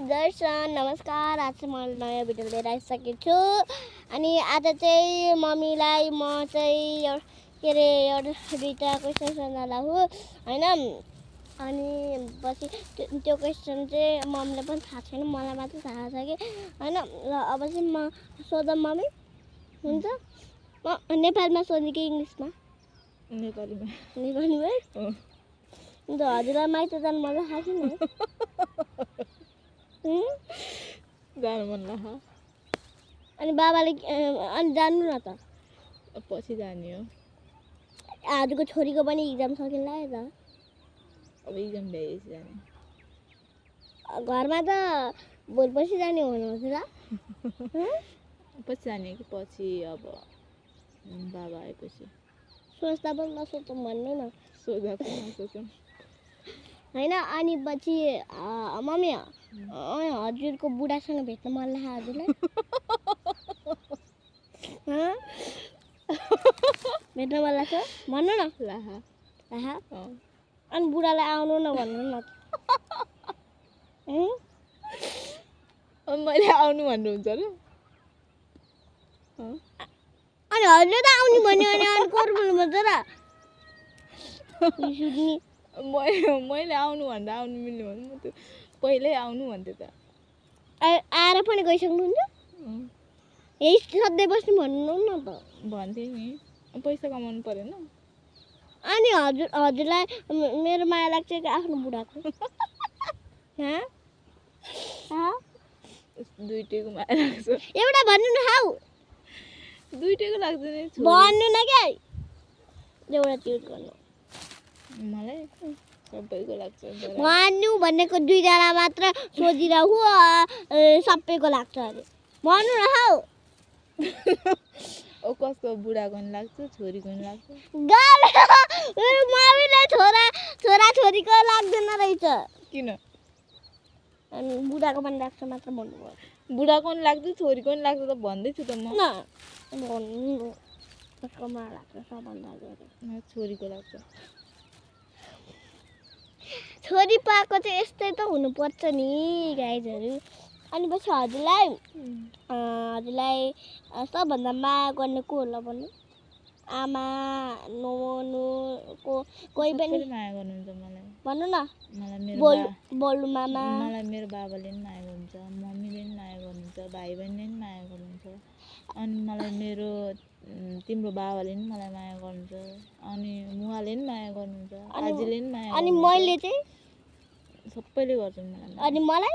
दर्शन नमस्कार। आज चाहिँ मैले नयाँ भिडियो लिएर आइसकेको छु। अनि आज चाहिँ मम्मीलाई म चाहिँ के अरे एउटा दुईवटा क्वेसन सोध्नला हो हैन। अनि पछि त्यो क्वेसन चाहिँ मम्मीलाई पनि थाहा छैन, मलाई मात्र थाहा छ कि हैन। र अब चाहिँ म सोधौँ मम्मी, हुन्छ? म नेपालमा सोध्ने कि इङ्ग्लिसमा? नेपालीमा। नेपालीमै? अन्त हजुरलाई माइत जानु मन लाग्छ नि? जानु मन लाग्छ। अनि बाबाले अनि जानु न त? पछि जाने हो। आजको छोरीको पनि इक्जाम सकिन लाग्यो त। अब इक्जाम भ्याएपछि जाने। घरमा त भोलिपर्सि जाने हुनुहुन्छ त? पछि जाने कि पछि अब बाबा आएपछि। सोच्दा पनि नसोचौँ भन्नु न। सोधा पनि नसोचौँ होइन। अनि पछि मम्मी हजुरको बुढासँग भेट्न मन लाग्यो हजुरलाई? भेट्न मन लाग्छ भन्नु न। लाहा। अनि बुढालाई आउनु न भन्नु न। मैले आउनु भन्नुहुन्छ र? अनि हजुरले त आउनु भन्यो भने अनि को बोल्नुपर्छ र? मैले आउनु भन्दा आउनु मिल्ने भने म त पहिल्यै आउनु भन्थे त। आएर पनि गइसक्नुहुन्छ? यही सधैँ बस्नु भन्नु न त। भन्थे नि, पैसा कमाउनु परेन। अनि हजुरलाई मेरो माया लाग्छ कि आफ्नो बुढाको? दुईटैको माया लाग्छ। एउटा भन्नु न हाउ। दुईटैको लाग्छ नि। भन्नु न क्या, एउटा चुज गर्नु। मलाई सबैको लाग्छ। भन्नु भनेको दुईजना मात्र सोधिरहेको सबैको लाग्छ अरे। भन्नु न हाउ। ओ कसको बुढाको नि लाग्छ, छोरीको नि लाग्छ? मेरो मम्मीलाई छोरीको लाग्दैन रहेछ। किन? अनि बुढाको पनि लाग्छ मात्र भन्नुभयो। बुढाको नि लाग्छ, छोरीको नि लाग्छ त भन्दैछु त म। भन्नु कसको माया लाग्छ सबभन्दा धेरै? छोरीको लाग्छ। छोरी पाएको चाहिँ यस्तै त हुनुपर्छ नि गाइजहरू। अनि पछि हजुरलाई सबभन्दा माया गर्ने को होला भन्नु? आमा, नुनु, कोही पनि माया गर्नुहुन्छ मलाई? भन्नु न। मलाई बोल्नु मामा। मलाई मेरो बाबाले पनि माया गर्नुहुन्छ, मम्मीले पनि माया गर्नुहुन्छ, भाइ बहिनीले पनि माया गर्नुहुन्छ। अनि मलाई तिम्रो बाबाले पनि मलाई माया गर्नुहुन्छ, अनि मुवाले पनि माया गर्नुहुन्छ, आजीले पनि माया गर्नुहुन्छ। अनि मैले चाहिँ सबैले गर्छन् मलाई। अनि मलाई